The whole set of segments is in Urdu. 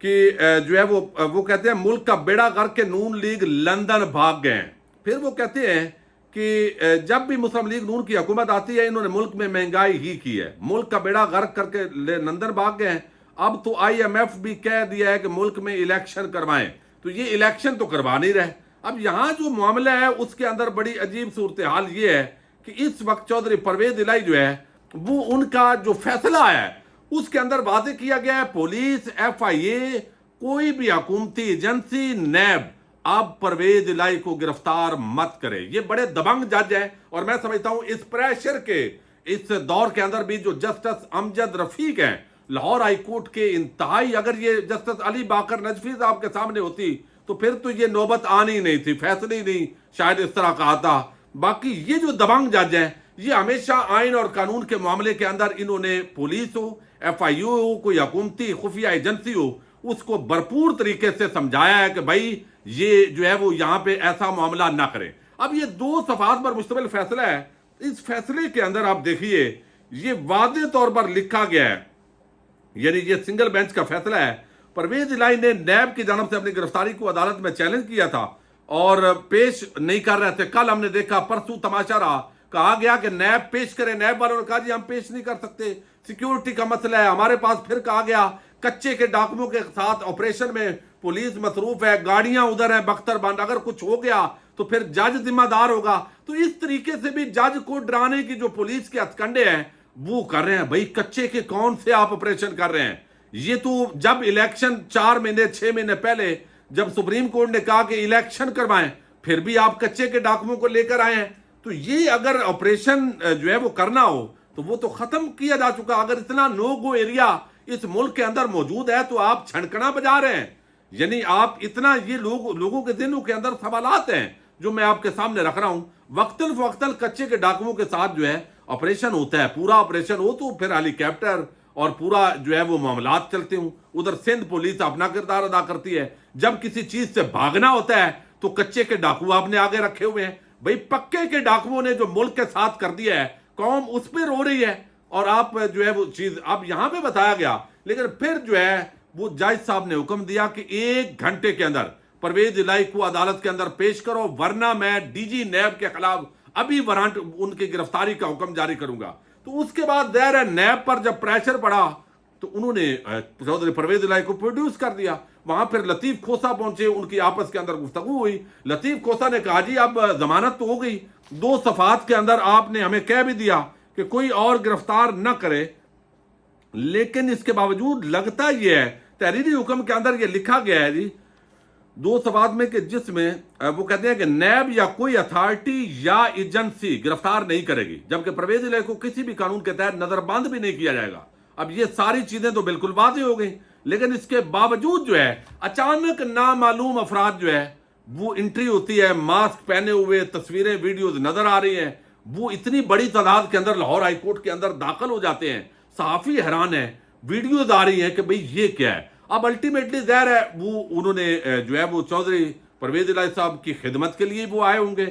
کہ جو ہے وہ کہتے ہیں ملک کا بیڑا غرق کے نون لیگ لندن بھاگ گئے ہیں۔ پھر وہ کہتے ہیں کہ جب بھی مسلم لیگ نون کی حکومت آتی ہے انہوں نے ملک میں مہنگائی ہی کی ہے، ملک کا بیڑا غرق کر کے لندن بھاگ گئے ہیں۔ اب تو آئی ایم ایف بھی کہہ دیا ہے کہ ملک میں الیکشن کروائیں، تو یہ الیکشن تو کروا نہیں رہے۔ اب یہاں جو معاملہ ہے اس کے اندر بڑی عجیب صورتحال یہ ہے کہ اس وقت چودھری پرویز الہی جو ہے وہ ان کا جو فیصلہ ہے اس کے اندر واضح کیا گیا ہے پولیس، ایف آئی اے، کوئی بھی حکومتی ایجنسی، نیب اب پرویز الہی کو گرفتار مت کرے۔ یہ بڑے دبنگ جج ہیں اور میں سمجھتا ہوں اس پریشر کے اس دور کے اندر بھی جو جسٹس امجد رفیق ہیں لاہور ہائی کورٹ کے انتہائی، اگر یہ جسٹس علی باقر نجفی صاحب کے سامنے ہوتی تو پھر تو یہ نوبت آنی نہیں تھی، فیصلے ہی نہیں شاید اس طرح کا آتا۔ باقی یہ جو دبنگ جج ہیں یہ ہمیشہ آئین اور قانون کے معاملے کے اندر انہوں نے پولیس ہو، ایف آئی او ہو، کوئی حکومتی خفیہ ایجنسی ہو، اس کو بھرپور طریقے سے سمجھایا ہے کہ بھائی یہ جو ہے وہ یہاں پہ ایسا معاملہ نہ کرے۔ اب یہ 2 صفحات پر مشتمل فیصلہ ہے، اس فیصلے کے اندر آپ دیکھیے یہ واضح طور پر لکھا گیا ہے، یعنی یہ سنگل بینچ کا فیصلہ ہے۔ پرویز الہی نے نیب کی جانب سے اپنی گرفتاری کو عدالت میں چیلنج کیا تھا اور پیش نہیں کر رہے تھے۔ کل ہم نے دیکھا، پرسوں تماشا رہا، کہا گیا کہ نیب پیش کرے، نیب والوں نے کہا جی ہم پیش نہیں کر سکتے، سیکیورٹی کا مسئلہ ہے ہمارے پاس۔ پھر کہا گیا کچے کے ڈاکوؤں کے ساتھ آپریشن میں پولیس مصروف ہے، گاڑیاں ادھر ہیں بختر بند، اگر کچھ ہو گیا تو پھر جج ذمہ دار ہوگا۔ تو اس طریقے سے بھی جج کو ڈرانے کی جو پولیس کے ہتھکنڈے ہیں وہ کر رہے ہیں۔ بھائی کچے کے کون سے آپ آپریشن کر رہے ہیں؟ یہ تو جب الیکشن 4 مہینے 6 مہینے پہلے جب سپریم کورٹ نے کہا کہ الیکشن کروائیں پھر بھی آپ کچے کے ڈاکوؤں کو لے کر آئے ہیں۔ تو یہ اگر آپریشن جو ہے وہ کرنا ہو تو وہ تو ختم کیا جا چکا۔ اگر اتنا نو گو ایریا اس ملک کے اندر موجود ہے تو آپ چھڑکنا بجا رہے ہیں، یعنی آپ اتنا، یہ لوگوں کے ذہنوں کے اندر سوالات ہیں جو میں آپ کے سامنے رکھ رہا ہوں۔ وقتاً فوقتاً کچے کے ڈاکوؤں کے ساتھ جو ہے آپریشن ہوتا ہے، پورا آپریشن ہو تو پھر ہیلی کاپٹر اور پورا جو ہے وہ معاملات چلتے ہوں۔ ادھر سندھ پولیس اپنا کردار ادا کرتی ہے، جب کسی چیز سے بھاگنا ہوتا ہے تو کچے کے ڈاکو آپ نے آگے رکھے ہوئے ہیں۔ بھئی پکے کے ڈاکوؤں نے جو ملک کے ساتھ کر دیا ہے، قوم اس پہ رو رہی ہے اور آپ جو ہے وہ چیز اب یہاں پہ بتایا گیا، لیکن پھر جو ہے وہ جج صاحب نے حکم دیا کہ 1 گھنٹے کے اندر پرویز الہی کو عدالت کے اندر پیش کرو ورنہ میں ڈی جی نیب کے خلاف ابھی وارنٹ ان کی گرفتاری کا حکم جاری کروں گا۔ تو اس کے بعد ظاہر ہے نیب پر جب پریشر پڑا تو انہوں نے چودھری پرویز الہی کو پروڈیوس کر دیا۔ وہاں پھر لطیف کھوسا پہنچے، ان کی آپس کے اندر گفتگو ہوئی۔ لطیف کھوسا نے کہا جی اب ضمانت تو ہو گئی، 2 صفحات کے اندر آپ نے ہمیں کہہ بھی دیا کہ کوئی اور گرفتار نہ کرے، لیکن اس کے باوجود لگتا یہ ہے تحریری حکم کے اندر یہ لکھا گیا ہے جی 2 صفحات میں کہ جس میں وہ کہتے ہیں کہ نیب یا کوئی اتھارٹی یا ایجنسی گرفتار نہیں کرے گی، جبکہ پرویز الہی کو کسی بھی قانون کے تحت نظر بند بھی نہیں کیا جائے گا۔ اب یہ ساری چیزیں تو بالکل واضح ہو گئی، لیکن اس کے باوجود جو ہے اچانک نامعلوم افراد جو ہے وہ انٹری ہوتی ہے، ماسک پہنے ہوئے، تصویریں ویڈیوز نظر آ رہی ہیں، وہ اتنی بڑی تعداد کے اندر لاہور ہائی کورٹ کے اندر داخل ہو جاتے ہیں۔ صحافی حیران ہیں، ویڈیوز آ رہی ہیں کہ بھئی یہ کیا ہے۔ اب الٹیمیٹلی ظاہر ہے وہ انہوں نے جو ہے وہ چودھری پرویز الہی صاحب کی خدمت کے لیے وہ آئے ہوں گے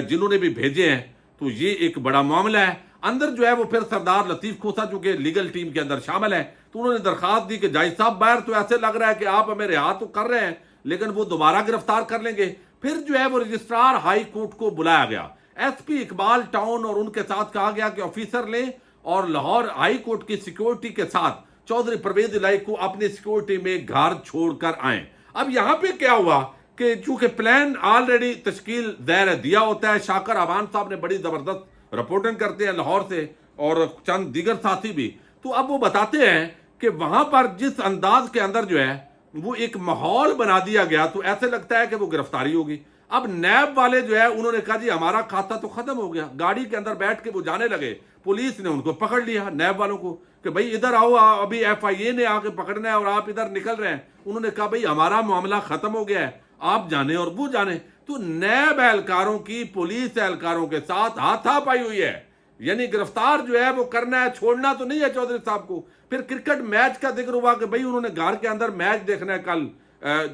جنہوں نے بھی بھیجے ہیں، تو یہ ایک بڑا معاملہ ہے۔ اندر جو ہے وہ پھر سردار لطیف کھوسا جو کہ لیگل ٹیم کے اندر شامل ہیں، تو انہوں نے درخواست دی کہ جج صاحب باہر تو ایسے لگ رہا ہے کہ آپ ہمیں رہا تو کر رہے ہیں لیکن وہ دوبارہ گرفتار کر لیں گے۔ پھر جو ہے وہ رجسٹرار ہائی کورٹ کو بلایا گیا، ایس پی اقبال ٹاؤن، اور ان کے ساتھ کہا گیا کہ آفیسر لیں اور لاہور ہائی کورٹ کی سیکیورٹی کے ساتھ چودھری پرویز الہی کو اپنی سیکیورٹی میں گھر چھوڑ کر آئیں۔ اب یہاں پہ کیا ہوا کہ چونکہ پلان آلریڈی تشکیل ظاہر دیا ہوتا ہے، شاکر آوان صاحب نے بڑی زبردست رپورٹنگ کرتے ہیں لاہور سے اور چند دیگر ساتھی بھی، تو اب وہ بتاتے ہیں کہ وہاں پر جس انداز کے اندر جو ہے وہ ایک ماحول بنا دیا گیا تو ایسے لگتا ہے کہ وہ گرفتاری ہوگی۔ اب نیب والے جو ہے انہوں نے کہا جی ہمارا کھاتا تو ختم ہو گیا، گاڑی کے اندر بیٹھ کے وہ جانے لگے، پولیس نے ان کو پکڑ لیا نیب والوں کو کہ بھئی ادھر آؤ، ابھی ایف آئی اے نے آ کے پکڑنا ہے اور آپ ادھر نکل رہے ہیں۔ انہوں نے کہا بھئی ہمارا معاملہ ختم ہو گیا ہے، آپ جانے اور وہ جانے۔ تو نیب اہلکاروں کی پولیس اہلکاروں کے ساتھ ہاتھا پائی ہوئی ہے، یعنی گرفتار جو ہے وہ کرنا ہے، چھوڑنا تو نہیں ہے چودھری صاحب کو۔ پھر کرکٹ میچ کا ذکر ہوا کہ بھئی انہوں نے گھر کے اندر میچ دیکھنا ہے کل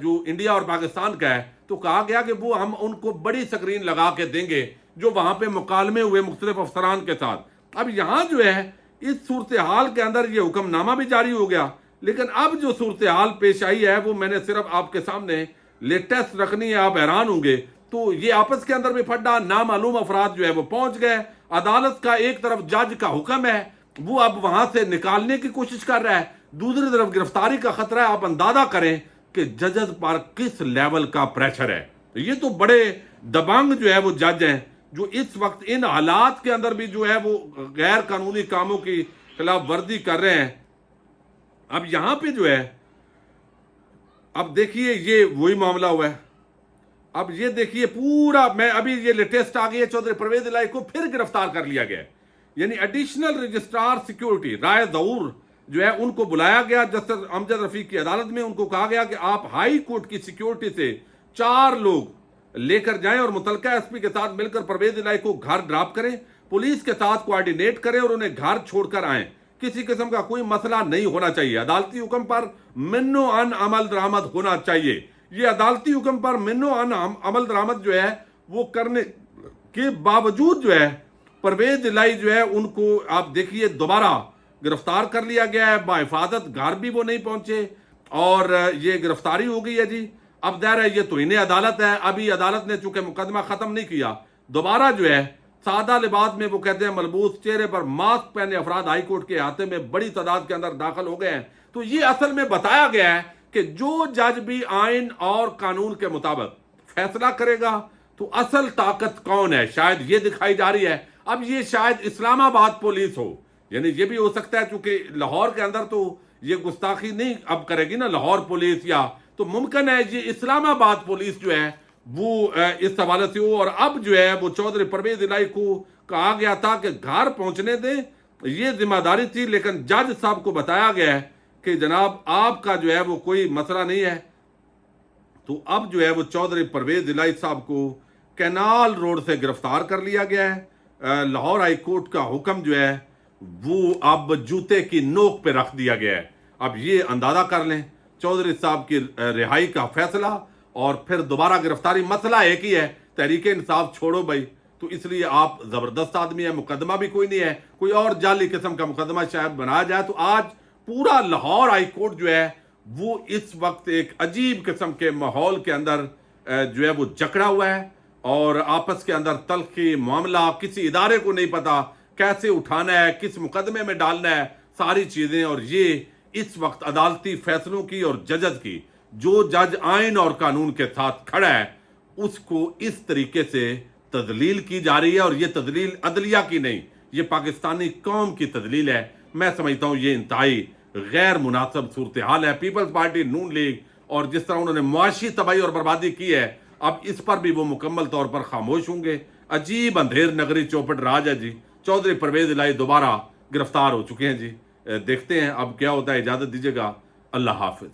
جو انڈیا اور پاکستان کا ہے، تو کہا گیا کہ وہ ہم ان کو بڑی سکرین لگا کے دیں گے جو وہاں پہ مکالمے ہوئے مختلف افسران کے ساتھ۔ اب یہاں جو ہے اس صورتحال کے اندر یہ حکم نامہ بھی جاری ہو گیا لیکن اب جو صورتحال پیش آئی ہے وہ میں نے صرف آپ کے سامنے لیٹسٹ رکھنی ہے، آپ حیران ہوں گے. تو یہ آپس کے اندر بھی پھڈا، نامعلوم افراد جو ہے وہ پہنچ گئے. عدالت کا ایک طرف جج کا حکم ہے، وہ اب وہاں سے نکالنے کی کوشش کر رہا ہے، دوسری طرف گرفتاری کا خطرہ ہے. آپ اندازہ کریں کہ ججز پر کس لیول کا پریشر ہے. یہ تو بڑے دبنگ جو ہے وہ جج ہیں جو اس وقت ان حالات کے اندر بھی جو ہے وہ غیر قانونی کاموں کی خلاف ورزی کر رہے ہیں. اب یہاں پہ جو ہے، اب دیکھیے یہ وہی معاملہ ہوا ہے. اب یہ دیکھیے پورا، میں ابھی یہ لیٹسٹ آ گئی ہے، چودھری پرویز الہی کو پھر گرفتار کر لیا گیا ہے. یعنی ایڈیشنل رجسٹرار سیکیورٹی رائے ظہور جو ہے ان کو بلایا گیا جسٹس امجد رفیق کی عدالت میں. ان کو کہا گیا کہ آپ ہائی کورٹ کی سیکیورٹی سے 4 لوگ لے کر جائیں اور متعلقہ ایس پی کے ساتھ مل کر پرویز الہی کو گھر ڈراپ کریں، پولیس کے ساتھ کوآرڈینیٹ کریں اور انہیں گھر چھوڑ کر آئیں. کسی قسم کا کوئی مسئلہ نہیں ہونا چاہیے. عدالتی حکم پر منو ان عمل درآمد ہونا چاہیے. یہ عدالتی حکم پر منو ان عمل درآمد جو ہے وہ کرنے کے باوجود جو ہے پرویز الہی جو ہے ان کو آپ دیکھیے دوبارہ گرفتار کر لیا گیا ہے. بحفاظت گھر بھی وہ نہیں پہنچے اور یہ گرفتاری ہو گئی ہے جی. اب ظاہر ہے یہ توہین عدالت ہے. ابھی عدالت نے چونکہ مقدمہ ختم نہیں کیا، دوبارہ جو ہے سادہ لباس میں وہ کہتے ہیں ملبوس چہرے پر ماسک پہنے افراد ہائی کورٹ کے احاطے میں بڑی تعداد کے اندر داخل ہو گئے ہیں. تو یہ اصل میں بتایا گیا ہے کہ جو جج بھی آئین اور قانون کے مطابق فیصلہ کرے گا تو اصل طاقت کون ہے شاید یہ دکھائی جا رہی ہے. اب یہ شاید اسلام آباد پولیس ہو، یعنی یہ بھی ہو سکتا ہے چونکہ لاہور کے اندر تو یہ گستاخی نہیں اب کرے گی نا لاہور پولیس، یا تو ممکن ہے یہ اسلام آباد پولیس جو ہے وہ اس حوالے سے ہو. اور اب جو ہے وہ چودھری پرویز الہی کو کہا گیا تھا کہ گھر پہنچنے دیں، یہ ذمہ داری تھی. لیکن جج صاحب کو بتایا گیا ہے کہ جناب آپ کا جو ہے وہ کوئی مسئلہ نہیں ہے. تو اب جو ہے وہ چودھری پرویز الہی صاحب کو کینال روڈ سے گرفتار کر لیا گیا ہے. لاہور ہائی کورٹ کا حکم جو ہے وہ اب جوتے کی نوک پہ رکھ دیا گیا ہے. اب یہ اندازہ کر لیں چودھری صاحب کی رہائی کا فیصلہ اور پھر دوبارہ گرفتاری. مسئلہ ایک ہی ہے، تحریک انصاف چھوڑو بھائی. تو اس لیے آپ زبردست آدمی ہے، مقدمہ بھی کوئی نہیں ہے، کوئی اور جعلی قسم کا مقدمہ شاید بنایا جائے. تو آج پورا لاہور ہائی کورٹ جو ہے وہ اس وقت ایک عجیب قسم کے ماحول کے اندر جو ہے وہ جکڑا ہوا ہے اور آپس کے اندر تلخی معاملہ، کسی ادارے کو نہیں پتا کیسے اٹھانا ہے، کس مقدمے میں ڈالنا ہے، ساری چیزیں. اور یہ اس وقت عدالتی فیصلوں کی اور ججز کی، جو جج آئین اور قانون کے ساتھ کھڑا ہے اس کو اس طریقے سے تذلیل کی جا رہی ہے. اور یہ تذلیل عدلیہ کی نہیں، یہ پاکستانی قوم کی تذلیل ہے. میں سمجھتا ہوں یہ انتہائی غیر مناسب صورتحال ہے. پیپلز پارٹی نون لیگ اور جس طرح انہوں نے معاشی تباہی اور بربادی کی ہے، اب اس پر بھی وہ مکمل طور پر خاموش ہوں گے. عجیب اندھیر نگری چوپٹ راج ہے جی. چودھری پرویز الہی دوبارہ گرفتار ہو چکے ہیں جی. دیکھتے ہیں اب کیا ہوتا ہے. اجازت دیجیے گا. اللہ حافظ.